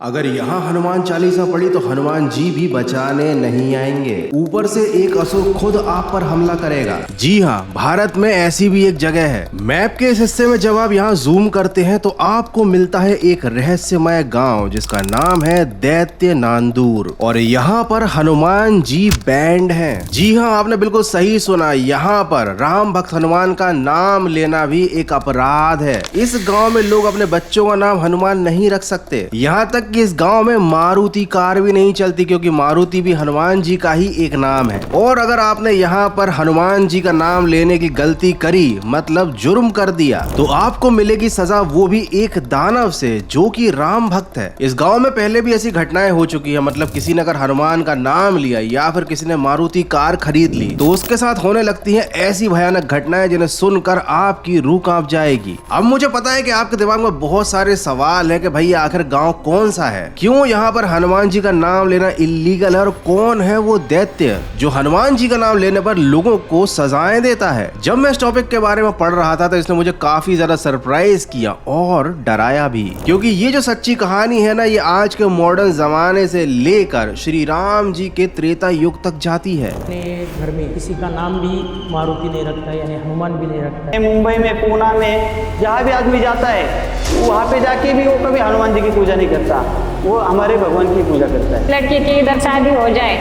अगर यहाँ हनुमान चालीसा पड़ी तो हनुमान जी भी बचाने नहीं आएंगे। ऊपर से एक असुर खुद आप पर हमला करेगा। जी हाँ, भारत में ऐसी भी एक जगह है। मैप के इस हिस्से में जब आप यहाँ जूम करते हैं तो आपको मिलता है एक रहस्यमय गांव जिसका नाम है दैत्य नांदूर, और यहाँ पर हनुमान जी बैंड हैं। जी हाँ, आपने बिल्कुल सही सुना, यहाँ पर राम भक्त हनुमान का नाम लेना भी एक अपराध है। इस गाँव में लोग अपने बच्चों का नाम हनुमान नहीं रख सकते। यहाँ तक कि इस गांव में मारुति कार भी नहीं चलती, क्योंकि मारुति भी हनुमान जी का ही एक नाम है। और अगर आपने यहाँ पर हनुमान जी का नाम लेने की गलती करी, मतलब जुर्म कर दिया, तो आपको मिलेगी सजा, वो भी एक दानव से जो कि राम भक्त है। इस गांव में पहले भी ऐसी घटनाएं हो चुकी है, मतलब किसी ने अगर हनुमान का नाम लिया या फिर किसी ने मारुति कार खरीद ली तो उसके साथ होने लगती है ऐसी भयानक घटनाएं जिन्हें सुनकर आपकी रूह कांप जाएगी। अब मुझे पता है कि आपके दिमाग में बहुत सारे सवाल है कि भाई आखिर गाँव कौन सा है, क्यों यहाँ पर हनुमान जी का नाम लेना इलीगल है, और कौन है वो दैत्य जो हनुमान जी का नाम लेने पर लोगों को सजाएं देता है। जब मैं इस टॉपिक के बारे में पढ़ रहा था तो इसने मुझे काफी ज्यादा सरप्राइज किया और डराया भी, क्योंकि ये जो सच्ची कहानी है ना, ये आज के मॉडर्न जमाने से लेकर श्री राम जी के त्रेता युग तक जाती है। अपने घर में किसी का नाम भी मारुति नहीं रखता है, यानी हनुमान भी नहीं रखता है। मुंबई में, पूना में, जहाँ भी आदमी जाता है वहाँ पे जाके भी वो कभी हनुमान जी की पूजा नहीं करता, वो हमारे भगवान की पूजा करता है। लड़की की इधर शादी हो जाए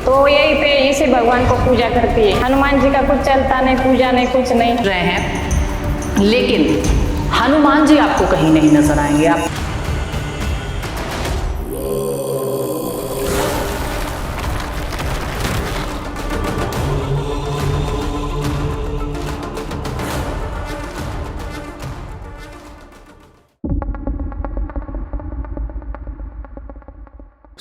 तो यही पे इसी भगवान को पूजा करती है। हनुमान जी का कुछ चलता नहीं, पूजा नहीं, कुछ नहीं रहे हैं, लेकिन हनुमान जी आपको कहीं नहीं नजर आएंगे। आप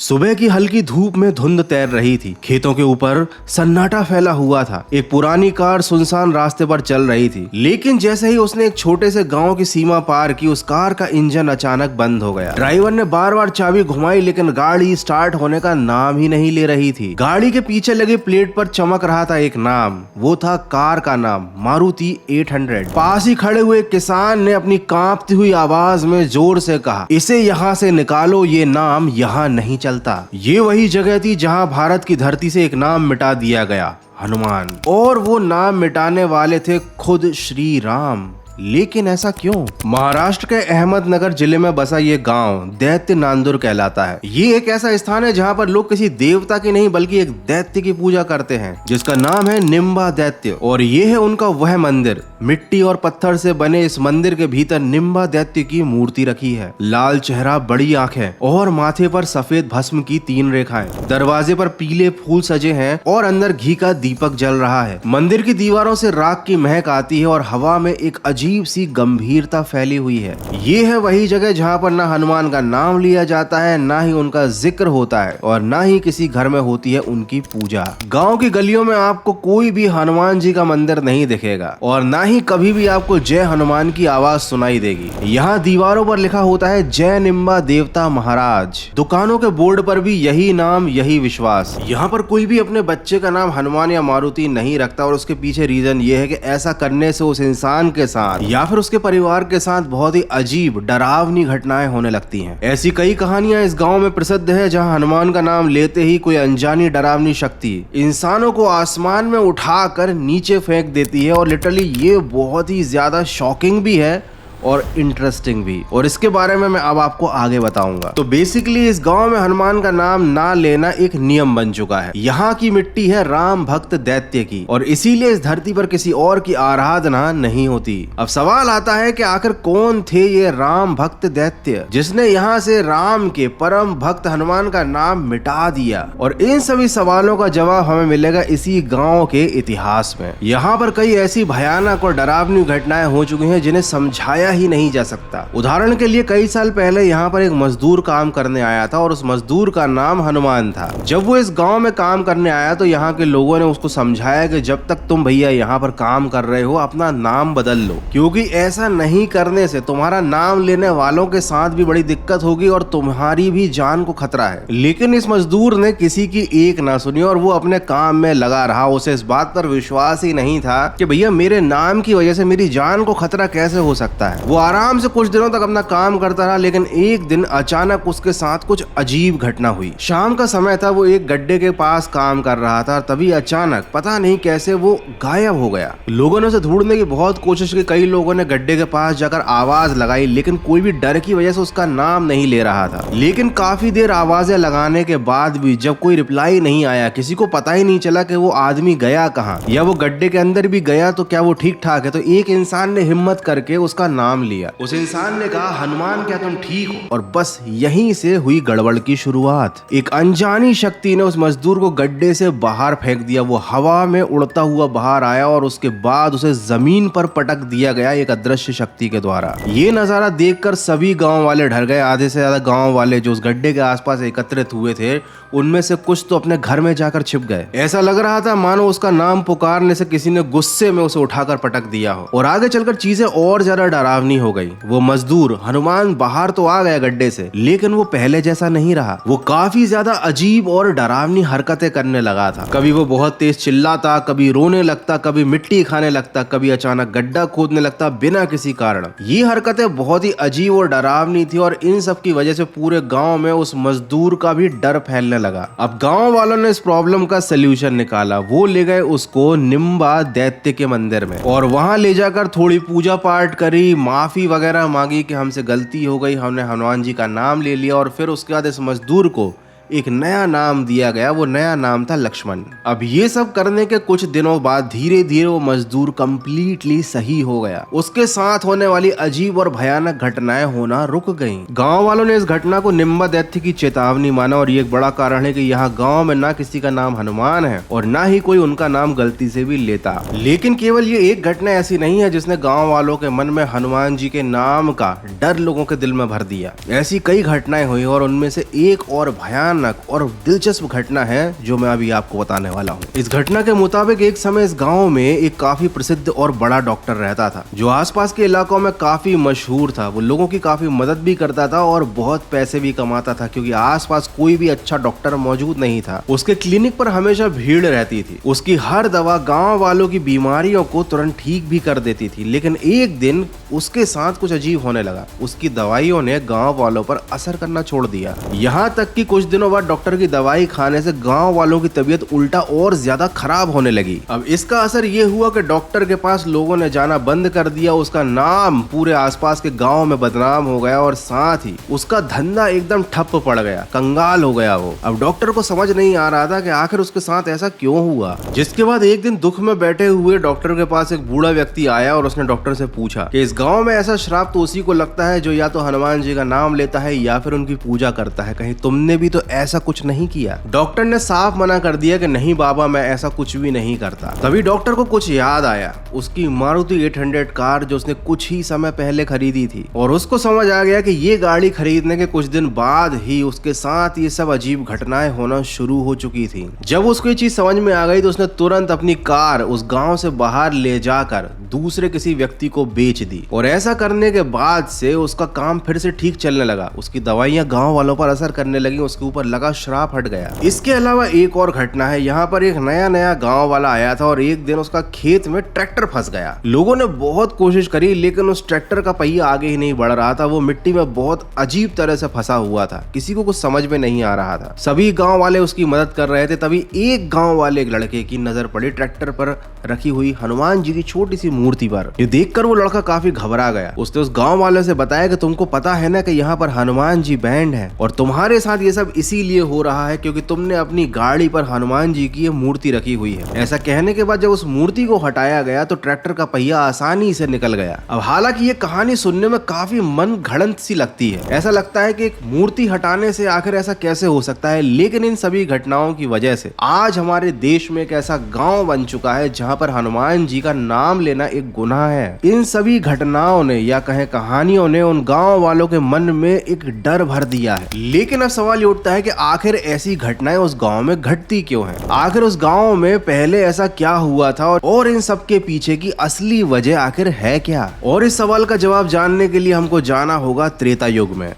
सुबह की हल्की धूप में धुंध तैर रही थी। खेतों के ऊपर सन्नाटा फैला हुआ था। एक पुरानी कार सुनसान रास्ते पर चल रही थी, लेकिन जैसे ही उसने एक छोटे से गांव की सीमा पार की, उस कार का इंजन अचानक बंद हो गया। ड्राइवर ने बार बार चाबी घुमाई, लेकिन गाड़ी स्टार्ट होने का नाम ही नहीं ले रही थी। गाड़ी के पीछे लगे प्लेट पर चमक रहा था एक नाम, वो था कार का नाम, मारुति 800। पास ही खड़े हुए किसान ने अपनी कांपती हुई आवाज में जोर से कहा, इसे यहाँ से निकालो, ये नाम यहाँ नहीं चलता। ये वही जगह थी जहां भारत की धरती से एक नाम मिटा दिया गया, हनुमान। और वो नाम मिटाने वाले थे खुद श्री राम। लेकिन ऐसा क्यों? महाराष्ट्र के अहमदनगर जिले में बसा ये गांव दैत्य नांदूर कहलाता है। ये एक ऐसा स्थान है जहां पर लोग किसी देवता की नहीं बल्कि एक दैत्य की पूजा करते हैं, जिसका नाम है निम्बा दैत्य। और ये है उनका वह मंदिर। मिट्टी और पत्थर से बने इस मंदिर के भीतर निम्बा दैत्य की मूर्ति रखी है। लाल चेहरा, बड़ी आंखें और माथे पर सफेद भस्म की 3 रेखाएं। दरवाजे पर पीले फूल सजे हैं और अंदर घी का दीपक जल रहा है। मंदिर की दीवारों से राख की महक आती है और हवा में एक अजीब सी गंभीरता फैली हुई है। ये है वही जगह जहाँ पर ना हनुमान का नाम लिया जाता है, ना ही उनका जिक्र होता है, और ना ही किसी घर में होती है उनकी पूजा। गांव की गलियों में आपको कोई भी हनुमान जी का मंदिर नहीं दिखेगा, और ना ही कभी भी आपको जय हनुमान की आवाज सुनाई देगी। यहाँ दीवारों पर लिखा होता है जय निम्बा देवता महाराज। दुकानों के बोर्ड पर भी यही नाम, यही विश्वास। यहाँ पर कोई भी अपने बच्चे का नाम हनुमान या मारुति नहीं रखता, और उसके पीछे रीजन ये है कि ऐसा करने से उस इंसान के साथ या फिर उसके परिवार के साथ बहुत ही अजीब, डरावनी घटनाएं होने लगती हैं। ऐसी कई कहानियां इस गांव में प्रसिद्ध है, जहां हनुमान का नाम लेते ही कोई अनजानी डरावनी शक्ति इंसानों को आसमान में उठाकर नीचे फेंक देती है। और लिटरली ये बहुत ही ज्यादा शॉकिंग भी है और इंटरेस्टिंग भी, और इसके बारे में मैं अब आपको आगे बताऊंगा। तो बेसिकली इस गांव में हनुमान का नाम ना लेना एक नियम बन चुका है। यहाँ की मिट्टी है राम भक्त दैत्य की, और इसीलिए इस धरती पर किसी और की आराधना नहीं होती। अब सवाल आता है कि आखिर कौन थे ये राम भक्त दैत्य जिसने यहाँ से राम के परम भक्त हनुमान का नाम मिटा दिया? और इन सभी सवालों का जवाब हमें मिलेगा इसी गाँव के इतिहास में। यहाँ पर कई ऐसी भयानक और डरावनी घटनाएं हो चुकी है जिन्हें समझाया ही नहीं जा सकता। उदाहरण के लिए कई साल पहले यहाँ पर एक मजदूर काम करने आया था, और उस मजदूर का नाम हनुमान था। जब वो इस गांव में काम करने आया तो यहाँ के लोगों ने उसको समझाया कि जब तक तुम भैया यहाँ पर काम कर रहे हो अपना नाम बदल लो, क्योंकि ऐसा नहीं करने से तुम्हारा नाम लेने वालों के साथ भी बड़ी दिक्कत होगी और तुम्हारी भी जान को खतरा है। लेकिन इस मजदूर ने किसी की एक ना सुनी और वो अपने काम में लगा रहा। उसे इस बात पर विश्वास ही नहीं था कि भैया मेरे नाम की वजह से मेरी जान को खतरा कैसे हो सकता है। है। वो आराम से कुछ दिनों तक अपना काम करता रहा, लेकिन एक दिन अचानक उसके साथ कुछ अजीब घटना हुई। शाम का समय था, वो एक गड्ढे के पास काम कर रहा था, तभी अचानक पता नहीं कैसे वो गायब हो गया। लोगों ने उसे ढूंढने की बहुत कोशिश की, कई लोगों ने गड्ढे के पास जाकर आवाज लगाई, लेकिन कोई भी डर की वजह से उसका नाम नहीं ले रहा था। लेकिन काफी देर आवाजें लगाने के बाद भी जब कोई रिप्लाई नहीं आया, किसी को पता ही नहीं चला कि वो आदमी गया कहाँ, या वो गड्ढे के अंदर भी गया तो क्या वो ठीक ठाक है, तो एक इंसान ने हिम्मत करके उसका नाम लिया। उस इंसान ने कहा, हनुमान क्या तुम ठीक हो? और बस यहीं से हुई गड़बड़ की शुरुआत। एक अनजानी शक्ति ने उस मजदूर को गड्ढे से बाहर फेंक दिया। वो हवा में उड़ता हुआ बाहर आया और उसके बाद उसे जमीन पर पटक दिया गया एक अदृश्य शक्ति के द्वारा। ये नजारा देखकर सभी गांव वाले डर गए। आधे से ज्यादा गांव वाले जो उस गड्ढे के आसपास एकत्रित हुए थे, उनमें से कुछ तो अपने घर में जाकर छिप गए। ऐसा लग रहा था मानो उसका नाम पुकारने से किसी ने गुस्से में उसे उठाकर पटक दिया हो। और आगे चलकर चीजें और ज्यादा डरावनी हो गई। वो मजदूर हनुमान बाहर तो आ गया गड्ढे से, लेकिन वो पहले जैसा नहीं रहा। वो काफी ज्यादा अजीब और डरावनी हरकतें करने लगा था। कभी वो बहुत तेज चिल्लाता, कभी रोने लगता, कभी मिट्टी खाने लगता, कभी अचानक गड्ढा खोदने लगता बिना किसी कारण। ये हरकतें बहुत ही अजीब और डरावनी थी और इन सब की वजह से पूरे गांव में उस मजदूर का भी डर फैलने लगा। अब गांव वालों ने इस प्रॉब्लम का सलूशन निकाला। वो ले गए उसको निम्बा दैत्य के मंदिर में और वहां ले जाकर थोड़ी पूजा पाठ करी, माफी वगैरह मांगी कि हमसे गलती हो गई, हमने हनुमान जी का नाम ले लिया। और फिर उसके बाद इस मजदूर को एक नया नाम दिया गया। वो नया नाम था लक्ष्मण। अब ये सब करने के कुछ दिनों बाद धीरे धीरे वो मजदूर कंप्लीटली सही हो गया। उसके साथ होने वाली अजीब और भयानक घटनाएं होना रुक गईं। गांव वालों ने इस घटना को निम्बा दैत्य की चेतावनी माना और ये एक बड़ा कारण है कि यहाँ गांव में ना किसी का नाम हनुमान है और ना ही कोई उनका नाम गलती से भी लेता। लेकिन केवल ये एक घटना ऐसी नहीं है जिसने गाँव वालों के मन में हनुमान जी के नाम का डर लोगों के दिल में भर दिया। ऐसी कई घटनाएं हुई और उनमें से एक और भयानक और दिलचस्प घटना है जो मैं अभी आपको बताने वाला हूँ। इस घटना के मुताबिक एक समय इस गांव में एक काफी प्रसिद्ध और बड़ा डॉक्टर रहता था, जो आसपास के इलाकों में काफी मशहूर था। वो लोगों की काफी मदद भी करता था और बहुत पैसे भी कमाता था, क्योंकि आसपास कोई भी अच्छा डॉक्टर मौजूद नहीं था। उसके क्लिनिक पर हमेशा भीड़ रहती थी। उसकी हर दवा गाँव वालों की बीमारियों को तुरंत ठीक भी कर देती थी। लेकिन एक दिन उसके साथ कुछ अजीब होने लगा। उसकी दवाइयों ने गाँव वालों पर असर करना छोड़ दिया। यहाँ तक कि कुछ दिनों बाद डॉक्टर की दवाई खाने से गांव वालों की तबीयत उल्टा और ज्यादा खराब होने लगी। अब इसका असर ये हुआ कि डॉक्टर के पास लोगों ने जाना बंद कर दिया। उसका नाम पूरे आसपास के गांव में बदनाम हो गया और साथ ही उसका धंधा एकदम ठप पड़ गया, कंगाल हो गया वो। अब डॉक्टर को समझ नहीं आ रहा था कि आखिर उसके साथ ऐसा क्यों हुआ। जिसके बाद एक दिन दुख में बैठे हुए डॉक्टर के पास एक बूढ़ा व्यक्ति आया और उसने डॉक्टर से पूछा कि इस गाँव में ऐसा श्राप तो उसी को लगता है जो या तो हनुमान जी का नाम लेता है या फिर उनकी पूजा करता है। कहीं तुमने भी तो ऐसा कुछ नहीं किया? डॉक्टर ने साफ मना कर दिया कि नहीं बाबा, मैं ऐसा कुछ भी नहीं करता। तभी डॉक्टर को कुछ याद आया, उसकी मारुति 800 कार जो उसने कुछ ही समय पहले खरीदी थी। और उसको समझ आ गया कि ये गाड़ी खरीदने के कुछ दिन बाद ही उसके साथ ये सब अजीब घटनाएं होना शुरू हो चुकी थी। जब उसको ये चीज समझ में आ गई तो उसने तुरंत अपनी कार उस गाँव से बाहर ले जाकर दूसरे किसी व्यक्ति को बेच दी। और ऐसा करने के बाद से उसका काम फिर से ठीक चलने लगा। उसकी दवाइयां गाँव वालों पर असर करने लगी, उसके ऊपर लगा श्राप हट गया। इसके अलावा एक और घटना है। यहाँ पर एक नया गांव वाला आया था और एक दिन उसका खेत में ट्रैक्टर फंस गया। लोगों ने बहुत कोशिश करी, लेकिन उस ट्रैक्टर का पहिया आगे ही नहीं बढ़ रहा था। वो मिट्टी में बहुत अजीब तरह से फंसा हुआ था। किसी को कुछ समझ में नहीं आ रहा था। सभी गांव वाले उसकी मदद कर रहे थे। तभी एक गांव वाले एक लड़के की नजर पड़ी ट्रैक्टर पर रखी हुई हनुमान जी की छोटी सी मूर्ति पर। ये देखकर वो लड़का काफी घबरा गया। उसने उस गाँव वाले से बताया कि तुमको पता है ना कि यहाँ पर हनुमान जी बैंड है और तुम्हारे साथ ये सब इसीलिए हो रहा है क्योंकि तुमने अपनी गाड़ी पर हनुमान जी की ये मूर्ति रखी हुई है। ऐसा कहने के बाद जब उस मूर्ति को हटाया गया तो ट्रैक्टर का पहिया आसानी से निकल गया। अब हालांकि ये कहानी सुनने में काफी मन घड़ंत सी लगती है। ऐसा लगता है कि एक मूर्ति हटाने से आखिर ऐसा कैसे हो सकता है, लेकिन इन सभी घटनाओं की वजह से आज हमारे देश में एक ऐसा गांव बन चुका है जहां पर हनुमान जी का नाम लेना एक गुनाह है। इन सभी घटनाओं ने या कहें कहानियों ने उन गांव वालों के मन में एक डर भर दिया है। लेकिन अब सवाल ये उठता है कि आखिर ऐसी घटनाएं उस गांव में घटती क्यों हैं? आखिर उस गांव में पहले ऐसा क्या हुआ था और इन सब के पीछे की असली वजह आखिर है क्या? और इस सवाल का जवाब जानने के लिए हमको जाना होगा त्रेता युग में।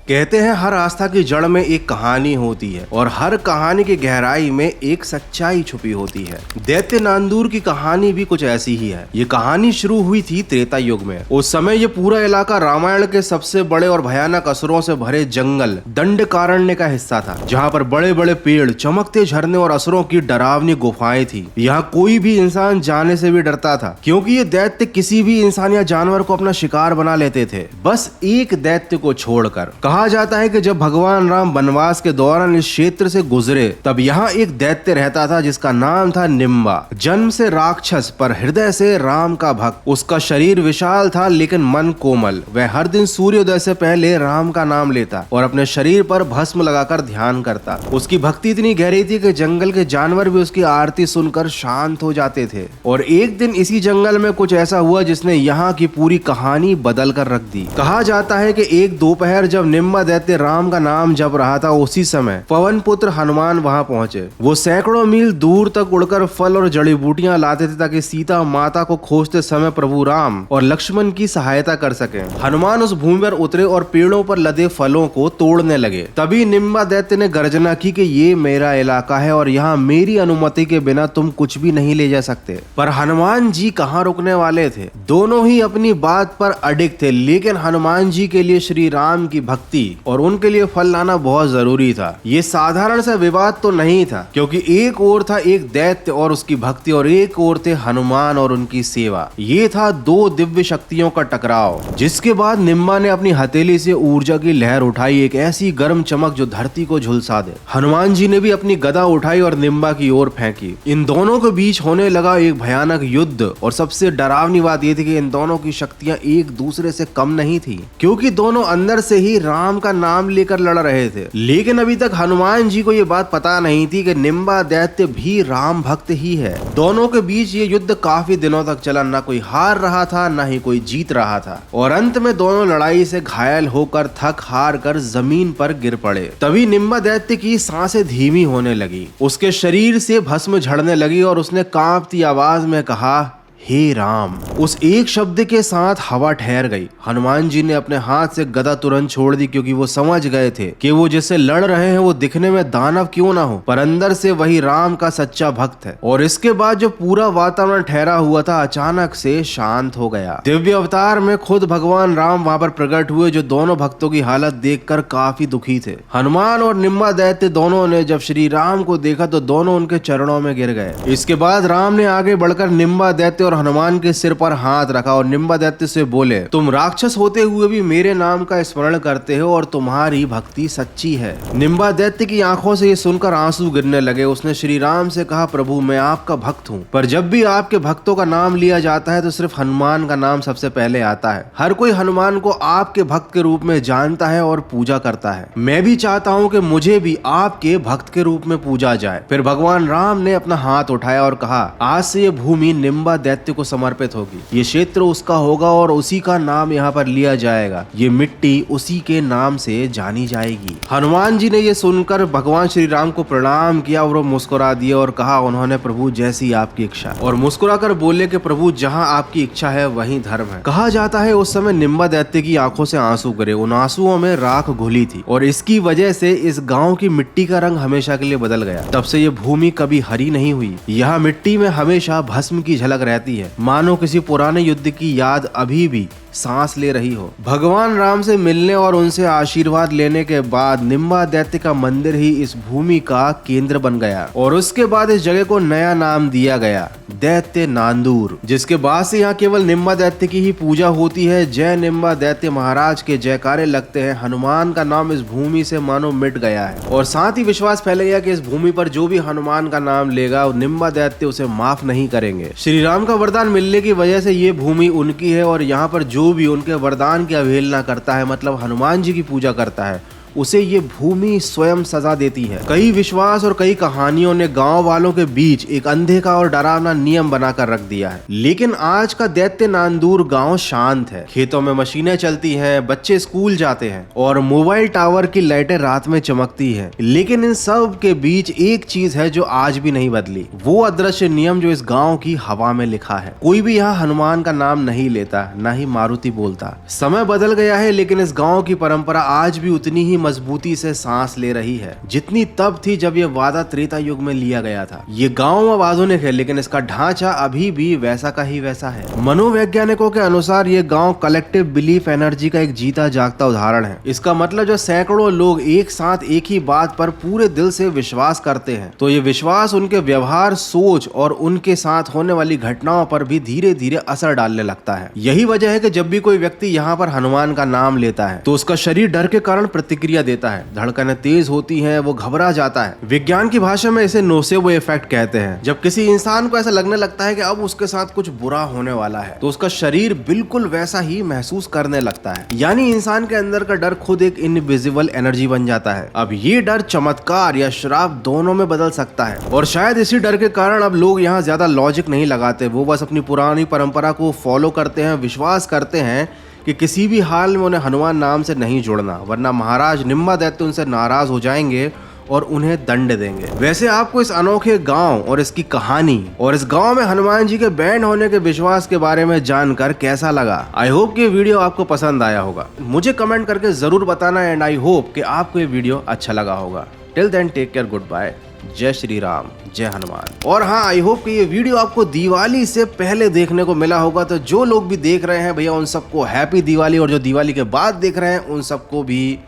कहते हैं हर आस्था की जड़ में एक कहानी होती है और हर कहानी की गहराई में एक सच्चाई छुपी होती है। दैत्य नांदूर की कहानी भी कुछ ऐसी ही है। ये कहानी शुरू हुई थी त्रेता युग में। उस समय ये पूरा इलाका रामायण के सबसे बड़े और भयानक असुरों से भरे जंगल दंडकारण्य का हिस्सा था, जहाँ पर बड़े बड़े पेड़, चमकते झरने और असुरों की डरावनी गुफाएं थी। यहाँ कोई भी इंसान जाने से भी डरता था, क्योंकि ये दैत्य किसी भी इंसान या जानवर को अपना शिकार बना लेते थे, बस एक दैत्य को छोड़कर। कहा जाता है कि जब भगवान राम वनवास के दौरान इस क्षेत्र से गुजरे, तब यहाँ एक दैत्य रहता था जिसका नाम था निम्बा। जन्म से राक्षस पर हृदय से राम का भक्त। उसका शरीर विशाल था लेकिन मन कोमल। वह हर दिन सूर्योदय से पहले राम का नाम लेता और अपने शरीर पर भस्म लगाकर ध्यान करता। उसकी भक्ति इतनी गहरी थी कि जंगल के जानवर भी उसकी आरती सुनकर शांत हो जाते थे। और एक दिन इसी जंगल में कुछ ऐसा हुआ जिसने यहाँ की पूरी कहानी बदल कर रख दी। कहा जाता है कि एक दोपहर जब निम्बा दैत्य राम का नाम जप रहा था, उसी समय पवन पुत्र हनुमान वहां पहुंचे। वो सैकड़ों मील दूर तक उड़कर फल और जड़ी बूटियां लाते थे ताकि सीता माता को खोजते समय प्रभु राम और लक्ष्मण की सहायता कर सके। हनुमान उस भूमि पर उतरे और पेड़ों पर लदे फलों को तोड़ने लगे। तभी निम्बा दैत्य ने गर्जना की कि ये मेरा इलाका है और यहाँ मेरी अनुमति के बिना तुम कुछ भी नहीं ले जा सकते। पर हनुमान जी कहाँ रुकने वाले थे। दोनों ही अपनी बात पर अडिग थे, लेकिन हनुमान जी के लिए श्री राम की भक्ति और उनके लिए फल लाना बहुत जरूरी था। ये साधारण सा विवाद तो नहीं था, क्योंकि एक ओर था एक दैत्य और उसकी भक्ति और एक ओर थे हनुमान और उनकी सेवा। ये था दो दिव्य शक्तियों का टकराव, जिसके बाद निम्बा ने अपनी हथेली से ऊर्जा की लहर उठाई, एक ऐसी गर्म चमक जो धरती को झुलसा दे। हनुमान जी ने भी अपनी गदा उठाई और निम्बा की ओर फेंकी। इन दोनों के बीच होने लगा एक भयानक युद्ध। और सबसे डरावनी बात यह थी कि इन दोनों की शक्तियां एक दूसरे से कम नहीं थी, क्योंकि दोनों अंदर से ही राम का नाम लेकर लड़ रहे थे। लेकिन अभी तक हनुमान जी को ये बात पता नहीं थी कि निम्बा दैत्य भी राम भक्त ही है। दोनों के बीच ये युद्ध काफी दिनों तक चला। ना कोई हार रहा था, ना ही कोई जीत रहा था। और अंत में दोनों लड़ाई से घायल होकर थक हार कर जमीन पर गिर पड़े। तभी निम्बा दैत्य की सांसें धीमी होने लगी, उसके शरीर से भस्म झड़ने लगी और उसने कांपती आवाज में कहा, हे राम। उस एक शब्द के साथ हवा ठहर गई। हनुमान जी ने अपने हाथ से गदा तुरंत छोड़ दी, क्योंकि वो समझ गए थे कि वो जिससे लड़ रहे हैं वो दिखने में दानव क्यों ना हो, पर अंदर से वही राम का सच्चा भक्त है। और इसके बाद जो पूरा वातावरण ठहरा हुआ था अचानक से शांत हो गया। दिव्य अवतार में खुद भगवान राम वहां पर प्रकट हुए, जो दोनों भक्तों की हालत देखकर काफी दुखी थे। हनुमान और निम्बा दैत्य दोनों ने जब श्री राम को देखा तो दोनों उनके चरणों में गिर गए। इसके बाद राम ने आगे बढ़कर निम्बा दैत्य और हनुमान के सिर पर हाथ रखा और निम्बा दैत्य से बोले, तुम राक्षस होते हुए भी मेरे नाम का स्मरण करते हो और तुम्हारी भक्ति सच्ची है। निम्बा दैत्य की आंखों से ये सुनकर आंसू गिरने लगे। उसने श्री राम से कहा, प्रभु मैं आपका भक्त हूँ, पर जब भी आपके भक्तों का नाम लिया जाता है तो सिर्फ हनुमान का नाम सबसे पहले आता है। हर कोई हनुमान को आपके भक्त के रूप में जानता है और पूजा करता है। मैं भी चाहता हूँ कि मुझे भी आपके भक्त के रूप में पूजा जाए। फिर भगवान राम ने अपना हाथ उठाया और कहा, आज से ये भूमि निम्बा दैत्य को समर्पित होगी। ये क्षेत्र उसका होगा और उसी का नाम यहाँ पर लिया जाएगा। ये मिट्टी उसी के नाम से जानी जाएगी। हनुमान जी ने ये सुनकर भगवान श्री राम को प्रणाम किया और वो मुस्कुरा दिया और कहा, उन्होंने प्रभु जैसी आपकी इच्छा, और मुस्कुराकर बोले कि प्रभु जहाँ आपकी इच्छा है वहीं धर्म है। कहा जाता है उस समय निम्बा दैत्य की आंखों से आंसू गिरे। उन आंसुओं में राख घुली थी और इसकी वजह से इस गाँव की मिट्टी का रंग हमेशा के लिए बदल गया। तब से ये भूमि कभी हरी नहीं हुई। यहाँ मिट्टी में हमेशा भस्म की झलक रहती है, मानो किसी पुराने युद्ध की याद अभी भी सांस ले रही हो। भगवान राम से मिलने और उनसे आशीर्वाद लेने के बाद निम्बा दैत्य का मंदिर ही इस भूमि का केंद्र बन गया और उसके बाद इस जगह को नया नाम दिया गया, दैत्य नांदूर, जिसके बाद से यहाँ केवल निम्बा दैत्य की ही पूजा होती है। जय निम्बा दैत्य महाराज के जयकारे लगते हैं। हनुमान का नाम इस भूमि से मानो मिट गया है और साथ ही विश्वास फैल गया कि इस भूमि पर जो भी हनुमान का नाम लेगा निम्बा दैत्य उसे माफ नहीं करेंगे। श्री राम का वरदान मिलने की वजह से ये भूमि उनकी है और यहाँ पर जो भी उनके वरदान की अवहेलना करता है, मतलब हनुमान जी की पूजा करता है, उसे ये भूमि स्वयं सजा देती है। कई विश्वास और कई कहानियों ने गांव वालों के बीच एक अंधे का और डरावना नियम बनाकर रख दिया है। लेकिन आज का दैत्य नांदूर गांव शांत है। खेतों में मशीनें चलती हैं, बच्चे स्कूल जाते हैं और मोबाइल टावर की लाइटें रात में चमकती है। लेकिन इन सब के बीच एक चीज है जो आज भी नहीं बदली, वो अदृश्य नियम जो इस गांव की हवा में लिखा है। कोई भी यहाँ हनुमान का नाम नहीं लेता, ना ही मारुति बोलता। समय बदल गया है लेकिन इस गांव की परंपरा आज भी उतनी ही मजबूती से सांस ले रही है जितनी तब थी जब ये वादा त्रेता युग में लिया गया था। ये गांव अब आधुनिक है लेकिन इसका ढांचा अभी भी वैसा का ही वैसा है। मनोवैज्ञानिकों के अनुसार ये गांव कलेक्टिव बिलीफ एनर्जी का एक जीता जागता उदाहरण है। इसका मतलब जो सैकड़ों लोग एक साथ एक ही बात पर पूरे दिल से विश्वास करते हैं तो ये विश्वास उनके व्यवहार, सोच और उनके साथ होने वाली घटनाओं पर भी धीरे धीरे असर डालने लगता है। यही वजह है कि जब भी कोई व्यक्ति यहाँ पर हनुमान का नाम लेता है तो उसका शरीर डर के कारण प्रतिक्रिया देता है, धड़कनें तेज होती हैं, वो घबरा जाता है। विज्ञान की भाषा में इसे नोसेबो इफेक्ट कहते हैं। जब किसी इंसान को ऐसा लगने लगता है कि अब उसके साथ कुछ बुरा होने वाला है तो उसका शरीर बिल्कुल वैसा ही महसूस करने लगता है। यानी इंसान के अंदर का डर खुद एक इनविजिबल एनर्जी बन जाता है। अब ये डर चमत्कार या श्राप दोनों में बदल सकता है और शायद इसी डर के कारण अब लोग यहाँ ज्यादा लॉजिक नहीं लगाते, वो बस अपनी पुरानी परंपरा को फॉलो करते हैं, विश्वास करते हैं कि किसी भी हाल में उन्हें हनुमान नाम से नहीं जुड़ना वरना महाराज निम्बा दैत्य उनसे नाराज हो जाएंगे और उन्हें दंड देंगे। वैसे आपको इस अनोखे गांव और इसकी कहानी और इस गांव में हनुमान जी के बैंड होने के विश्वास के बारे में जानकर कैसा लगा? आई होप कि ये वीडियो आपको पसंद आया होगा। मुझे कमेंट करके जरूर बताना एंड आई होप कि आपको ये वीडियो अच्छा लगा होगा। Till then take care, good bye, जय श्री राम, जय हनुमान। और हाँ, आई होप कि ये वीडियो आपको दिवाली से पहले देखने को मिला होगा। तो जो लोग भी देख रहे हैं भैया उन सबको हैप्पी दिवाली और जो दिवाली के बाद देख रहे हैं उन सबको भी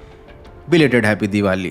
बिलेटेड हैप्पी दिवाली।